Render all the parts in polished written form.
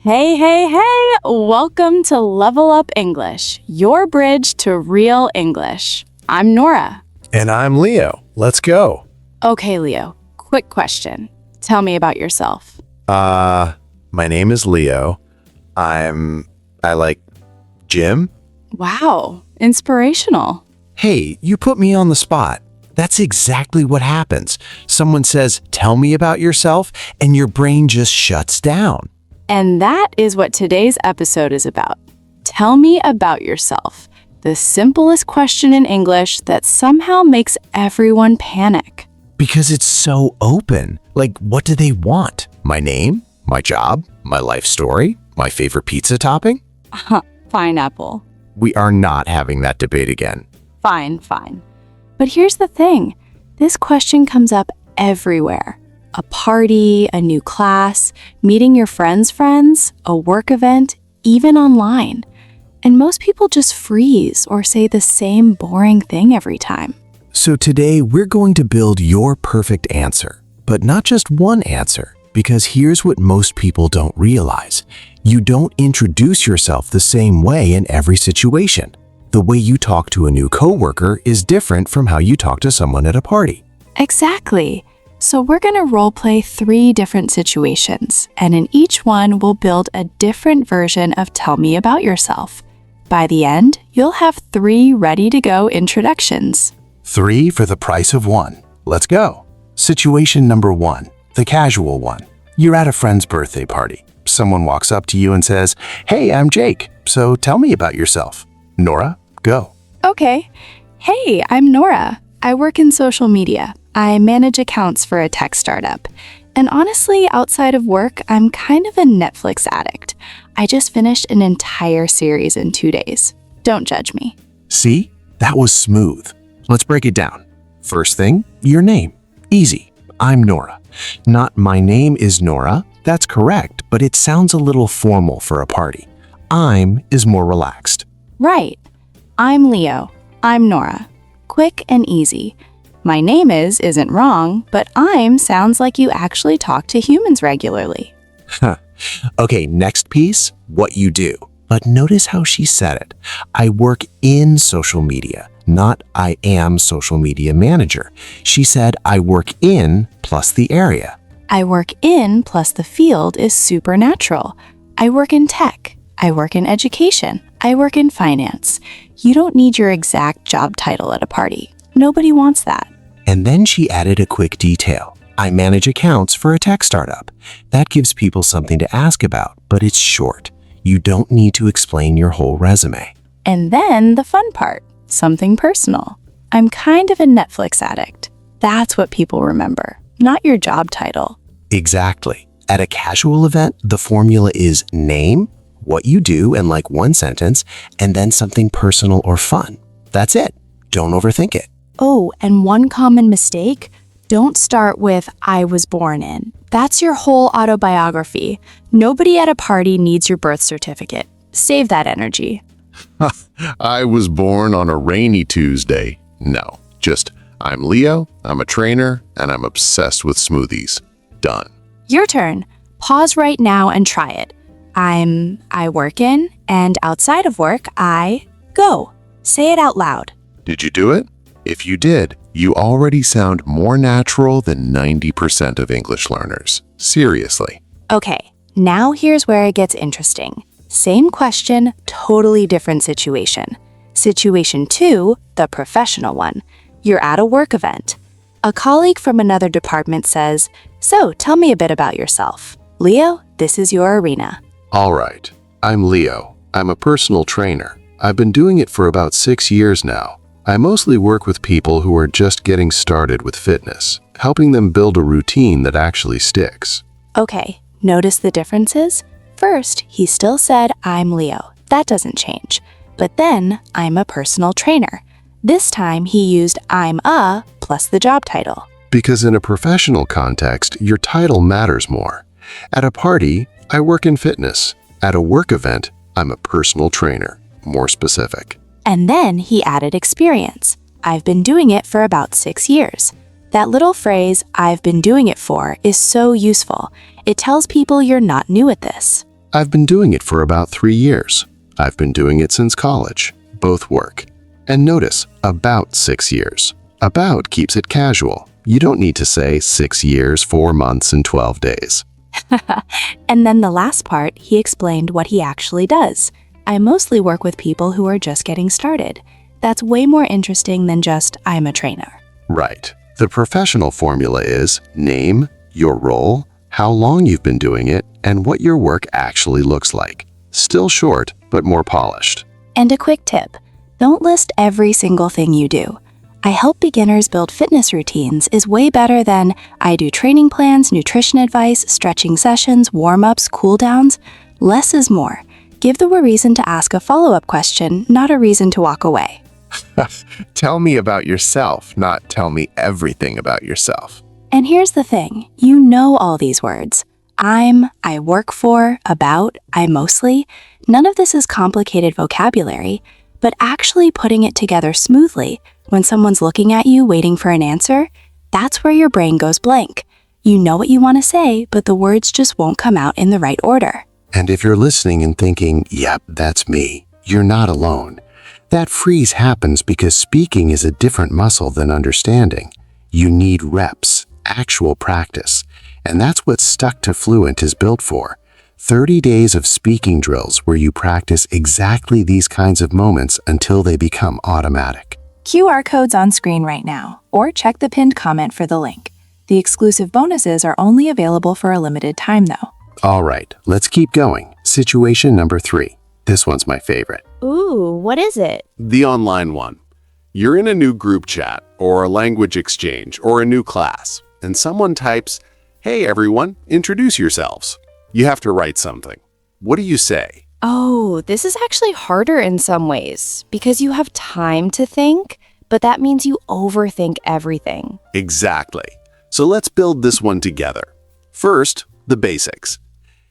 Hey, hey, hey! Welcome to Level Up English, your bridge to real English. I'm Nora. And I'm Leo. Let's go. Okay, Leo, quick question. Tell me about yourself. My name is Leo. I like gym. Wow, inspirational. Hey, you put me on the spot. That's exactly what happens. Someone says, "Tell me about yourself," and your brain just shuts down. And that is what today's episode is about. Tell me about yourself. The simplest question in English that somehow makes everyone panic. Because it's so open. Like, what do they want? My name? My job? My life story? My favorite pizza topping? Pineapple. We are not having that debate again. Fine. But here's the thing. This question comes up everywhere. A party, a new class, meeting your friends' friends, a work event, even online. And most people just freeze or say the same boring thing every time. So today we're going to build your perfect answer, but not just one answer, because here's what most people don't realize. You don't introduce yourself the same way in every situation. The way you talk to a new coworker is different from how you talk to someone at a party. Exactly. So we're going to role play 3 different situations, and in each one we'll build a different version of Tell Me About Yourself. By the end, you'll have 3 ready-to-go introductions. 3 for the price of 1. Let's go. Situation number 1, the casual one. You're at a friend's birthday party. Someone walks up to you and says, "Hey, I'm Jake, so tell me about yourself." Nora, go. Okay. Hey, I'm Nora. I work in social media. I manage accounts for a tech startup. And honestly, outside of work, I'm kind of a Netflix addict. I just finished an entire series in 2 days. Don't judge me. See? That was smooth. Let's break it down. First thing, your name. Easy. I'm Nora. Not my name is Nora. That's correct, but it sounds a little formal for a party. I'm is more relaxed. Right. I'm Leo. I'm Nora. Quick and easy. My name isn't wrong, but I'm sounds like you actually talk to humans regularly. Okay, next piece, what you do. But notice how she said it. I work in social media, not I am social media manager. She said I work in plus the area. I work in plus the field is supernatural. I work in tech. I work in education. I work in finance. You don't need your exact job title at a party. Nobody wants that. And then she added a quick detail. I manage accounts for a tech startup. That gives people something to ask about, but it's short. You don't need to explain your whole resume. And then the fun part, something personal. I'm kind of a Netflix addict. That's what people remember, not your job title. Exactly. At a casual event, the formula is name, what you do in like 1 sentence, and then something personal or fun. That's it. Don't overthink it. Oh, and one common mistake, don't start with I was born in. That's your whole autobiography. Nobody at a party needs your birth certificate. Save that energy. I was born on a rainy Tuesday. No, just I'm Leo, I'm a trainer, and I'm obsessed with smoothies. Done. Your turn. Pause right now and try it. I work in, and outside of work, I go. Say it out loud. Did you do it? If you did, you already sound more natural than 90% of English learners. Seriously. Okay, now here's where it gets interesting. Same question, totally different situation. Situation 2, the professional one. You're at a work event. A colleague from another department says, "So, tell me a bit about yourself." Leo, this is your arena. All right. I'm Leo. I'm a personal trainer. I've been doing it for about 6 years now. I mostly work with people who are just getting started with fitness, helping them build a routine that actually sticks. Okay, notice the differences? First, he still said, "I'm Leo." That doesn't change. But then, "I'm a personal trainer." This time, he used "I'm a" plus the job title. Because in a professional context, your title matters more. At a party, I work in fitness. At a work event, I'm a personal trainer, more specific. And then he added experience. I've been doing it for about 6 years. That little phrase, "I've been doing it for," is so useful. It tells people you're not new at this. I've been doing it for about 3 years. I've been doing it since college. Both work. And notice, about 6 years. About keeps it casual. You don't need to say 6 years, 4 months, and 12 days. And then the last part, he explained what he actually does. I mostly work with people who are just getting started. That's way more interesting than just, I'm a trainer. Right. The professional formula is name, your role, how long you've been doing it, and what your work actually looks like. Still short, but more polished. And a quick tip, don't list every single thing you do. I help beginners build fitness routines is way better than I do training plans, nutrition advice, stretching sessions, warm-ups, cool-downs. Less is more. Give them a reason to ask a follow-up question, not a reason to walk away. Tell me about yourself, not tell me everything about yourself. And here's the thing, you know all these words. I work for, about, I mostly. None of this is complicated vocabulary, but actually putting it together smoothly when someone's looking at you waiting for an answer, that's where your brain goes blank. You know what you want to say, but the words just won't come out in the right order. And if you're listening and thinking, yep, that's me, you're not alone. That freeze happens because speaking is a different muscle than understanding. You need reps, actual practice, and that's what Stuck to Fluent is built for. 30 days of speaking drills where you practice exactly these kinds of moments until they become automatic. QR code's on screen right now, or check the pinned comment for the link. The exclusive bonuses are only available for a limited time though. All right, let's keep going. Situation number 3. This one's my favorite. Ooh, what is it? The online one. You're in a new group chat, or a language exchange, or a new class, and someone types, "Hey everyone, introduce yourselves." You have to write something. What do you say? Oh, this is actually harder in some ways because you have time to think, but that means you overthink everything. Exactly. So let's build this one together. First, the basics.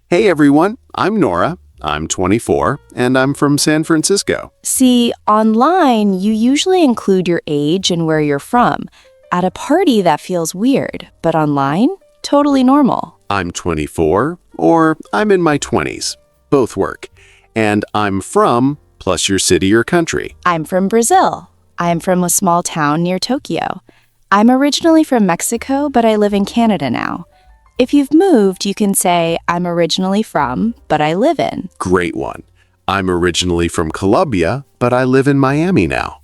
Hey everyone, I'm Nora. I'm 24, and I'm from San Francisco. See, online, you usually include your age and where you're from. At a party, that feels weird, but online, totally normal. I'm 24, or I'm in my 20s. Both work. And I'm from, plus your city or country. I'm from Brazil. I'm from a small town near Tokyo. I'm originally from Mexico, but I live in Canada now. If you've moved, you can say, I'm originally from, but I live in. Great one. I'm originally from Colombia, but I live in Miami now.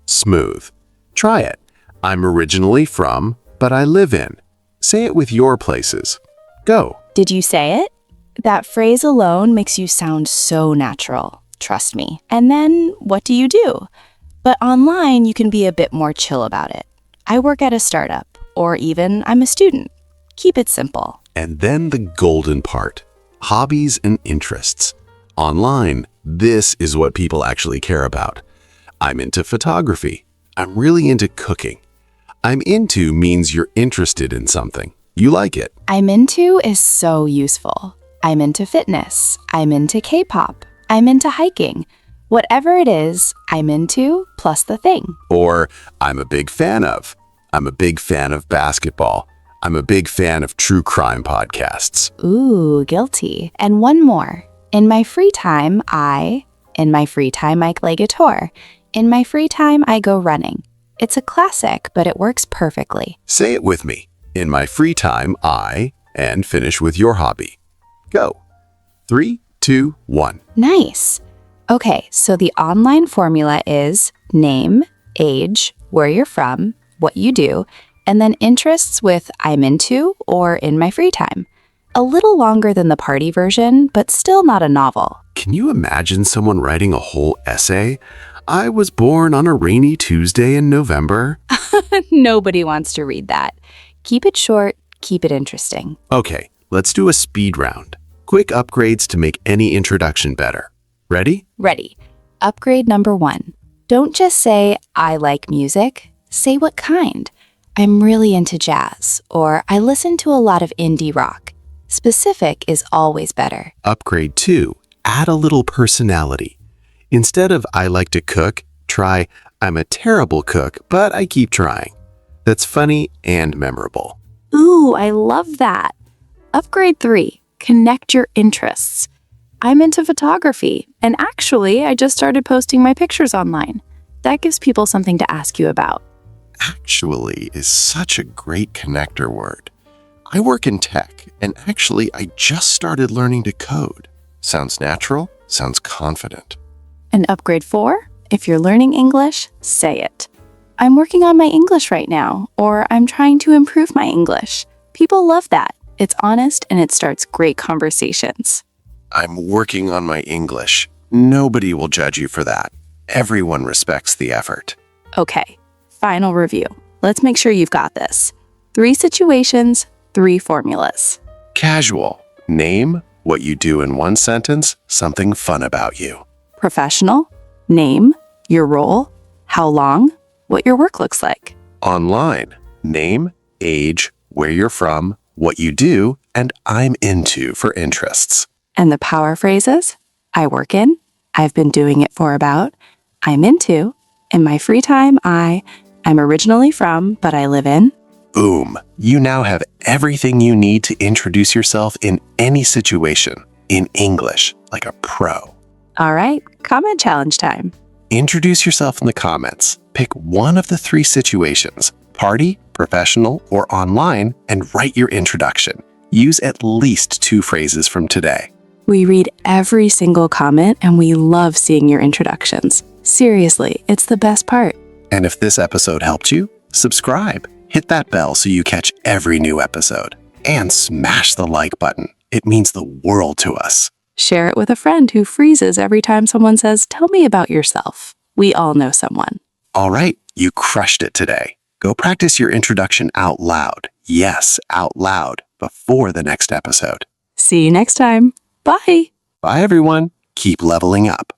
Smooth. Try it. I'm originally from, but I live in. Say it with your places. Go. Did you say it? That phrase alone makes you sound so natural. Trust me. And then, what do you do? But online, you can be a bit more chill about it. I work at a startup, or even I'm a student. Keep it simple. And then the golden part, hobbies and interests. Online, this is what people actually care about. I'm into photography. I'm really into cooking. I'm into means you're interested in something. You like it. I'm into is so useful. I'm into fitness. I'm into K-pop. I'm into hiking. Whatever it is, I'm into plus the thing. Or I'm a big fan of. I'm a big fan of basketball. I'm a big fan of true crime podcasts. Ooh, guilty. And one more. In my free time, I play guitar. In my free time, I go running. It's a classic, but it works perfectly. Say it with me. In my free time, and finish with your hobby. Go. 3, 2, 1. Nice. Okay, so the online formula is name, age, where you're from, what you do, and then interests with I'm into or in my free time. A little longer than the party version, but still not a novel. Can you imagine someone writing a whole essay? I was born on a rainy Tuesday in November. Nobody wants to read that. Keep it short, keep it interesting. Okay, let's do a speed round. Quick upgrades to make any introduction better. Ready? Ready. Upgrade number 1. Don't just say, I like music. Say what kind. I'm really into jazz, or I listen to a lot of indie rock. Specific is always better. Upgrade 2. Add a little personality. Instead of I like to cook, try I'm a terrible cook, but I keep trying. That's funny and memorable. Ooh, I love that. Upgrade 3. Connect your interests. I'm into photography, and actually, I just started posting my pictures online. That gives people something to ask you about. Actually is such a great connector word. I work in tech, and actually I just started learning to code. Sounds natural, sounds confident. And upgrade 4? If you're learning English, say it. I'm working on my English right now, or I'm trying to improve my English. People love that. It's honest and it starts great conversations. I'm working on my English. Nobody will judge you for that. Everyone respects the effort. Okay, final review. Let's make sure you've got this. 3 situations, 3 formulas. Casual. Name what you do in one sentence, something fun about you. Professional, name, your role, how long, what your work looks like. Online. Name, age, where you're from, what you do, and I'm into for interests. And the power phrases? I work in, I've been doing it for about, I'm into, in my free time, I'm originally from, but I live in. Boom. You now have everything you need to introduce yourself in any situation, in English, like a pro. All right, comment challenge time. Introduce yourself in the comments. Pick one of the 3 situations, party, professional, or online, and write your introduction. Use at least 2 phrases from today. We read every single comment and we love seeing your introductions. Seriously, it's the best part. And if this episode helped you, subscribe. Hit that bell so you catch every new episode. And smash the like button. It means the world to us. Share it with a friend who freezes every time someone says, "Tell me about yourself." We all know someone. All right, you crushed it today. Go practice your introduction out loud. Yes, out loud, before the next episode. See you next time. Bye. Bye, everyone. Keep leveling up.